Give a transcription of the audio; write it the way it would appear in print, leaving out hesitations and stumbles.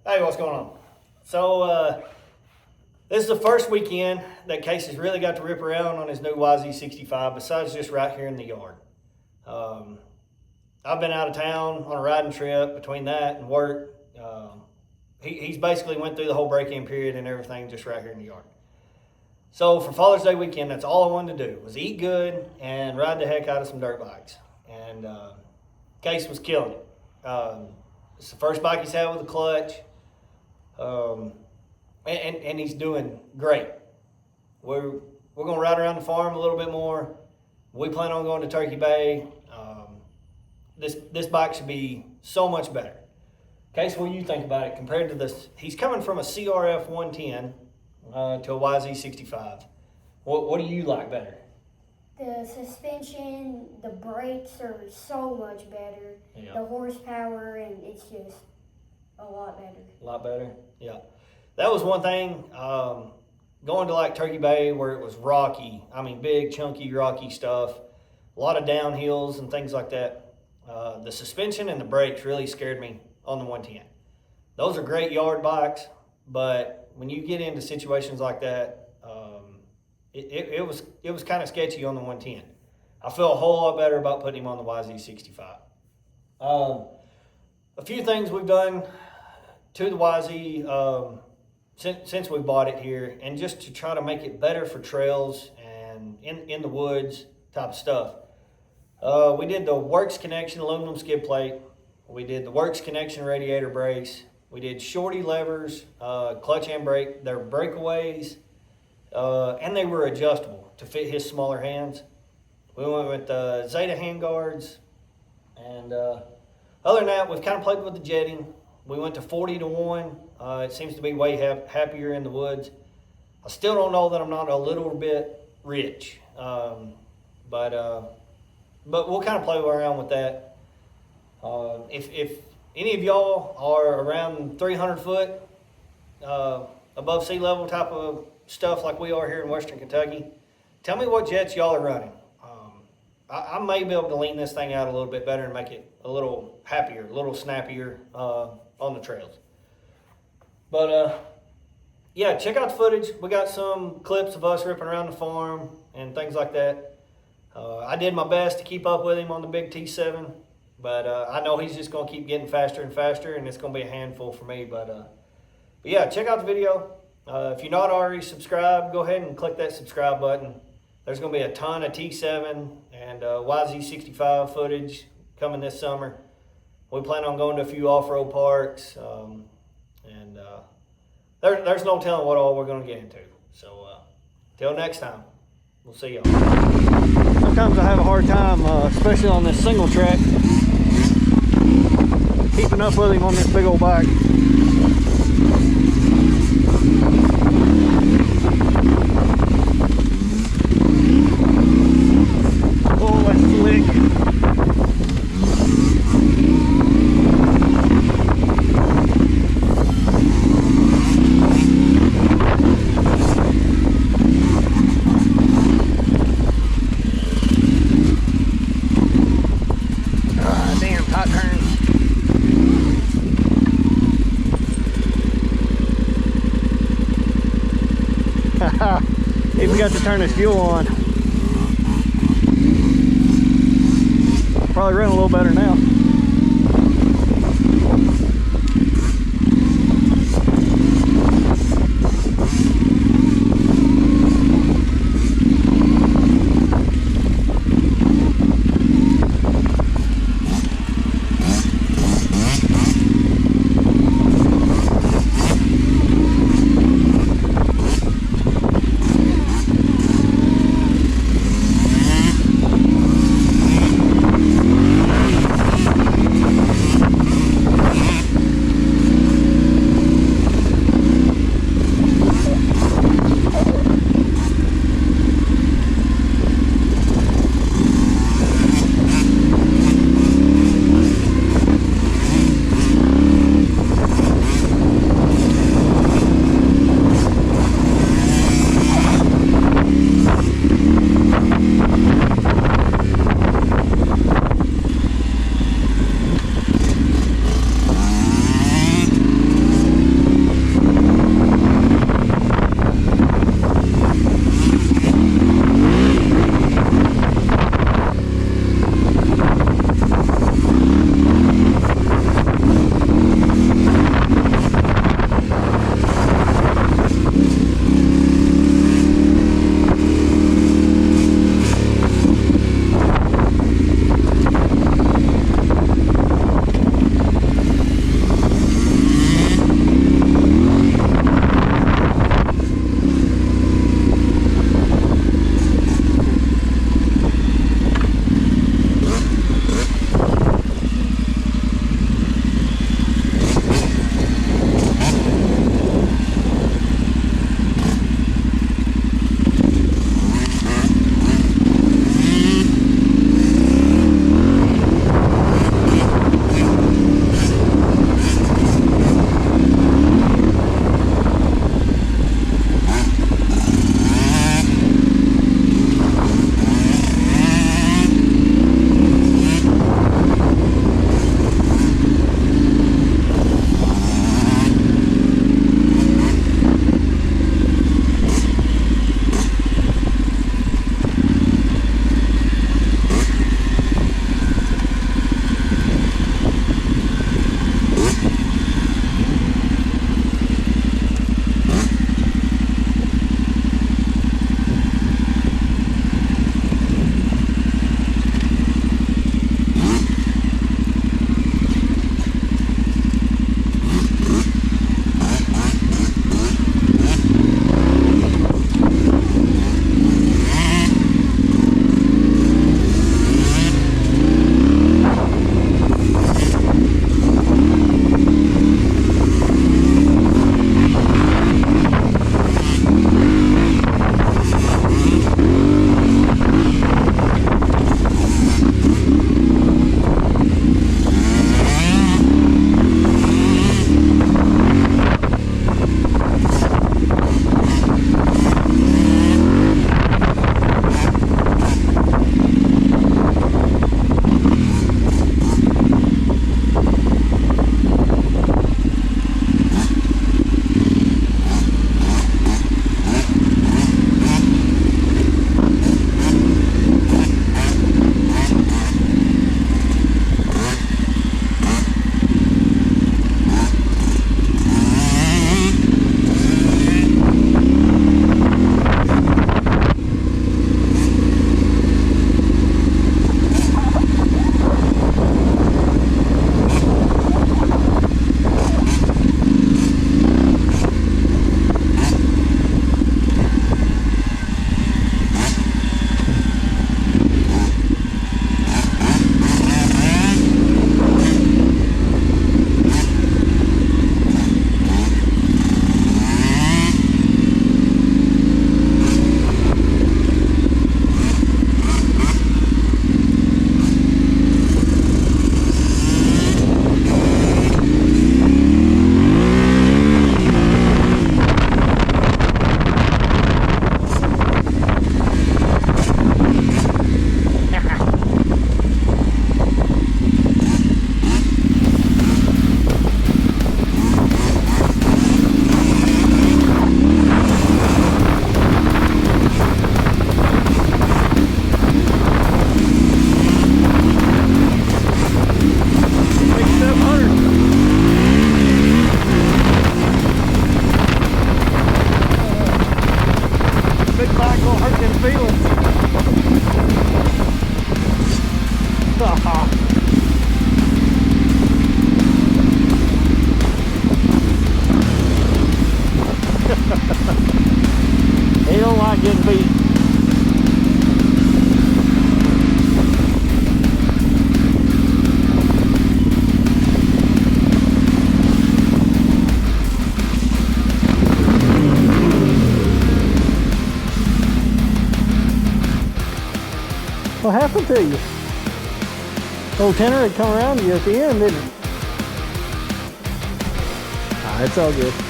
Hey, what's going on? So, this is the first weekend that Casey's really got to rip around on his new YZ65 besides just right here in the yard. I've been out of town on a riding trip between that and work. He's basically went through the whole break-in period and everything just right here in the yard. So for Father's Day weekend, that's all I wanted to do was eat good and ride the heck out of some dirt bikes. And Case was killing it. It's the first bike he's had with a clutch. And he's doing great. We're going to ride around the farm a little bit more. We plan on going to Turkey Bay. This bike should be so much better. Case, what do you think about it compared to this? He's coming from a CRF 110 to a YZ65. What do you like better? The suspension, the brakes are so much better. Yeah. The horsepower, and it's just a lot better. A lot better? Yeah. That was one thing, going to like Turkey Bay where it was rocky, I mean big, chunky, rocky stuff, a lot of downhills and things like that. The suspension and the brakes really scared me on the 110. Those are great yard bikes, but when you get into situations like that, it was kind of sketchy on the 110. I feel a whole lot better about putting him on the YZ65. A few things we've done to the YZ since we bought it here, and just to try to make it better for trails and in the woods type of stuff. We did the Works Connection aluminum skid plate. We did the Works Connection radiator brace. We did shorty levers, clutch and brake. They're breakaways, and they were adjustable to fit his smaller hands. We went with the Zeta handguards, and other than that, we've kind of played with the jetting. We went to 40-1. It seems to be way happier in the woods. I still don't know that I'm not a little bit rich, but we'll kind of play around with that. If any of y'all are around 300 foot above sea level type of stuff like we are here in Western Kentucky, tell me what jets y'all are running. I may be able to lean this thing out a little bit better and make it a little happier, a little snappier on the trails. But yeah, check out the footage. We got some clips of us ripping around the farm and things like that. I did my best to keep up with him on the big T7, but I know he's just going to keep getting faster and faster, and it's going to be a handful for me. But yeah, check out the video. If you're not already subscribed, go ahead and click that subscribe button. There's going to be a ton of T7 and YZ65 footage coming this summer. We plan on going to a few off-road parks, and there's no telling what all we're going to get into. So till next time, we'll see y'all. Sometimes I have a hard time, especially on this single track, keeping up with him on this big old bike. Oh, that's slick. He forgot to turn his fuel on. Probably running a little better now. What happened to you? Old Tenere had come around you at the end, didn't it? It's all good.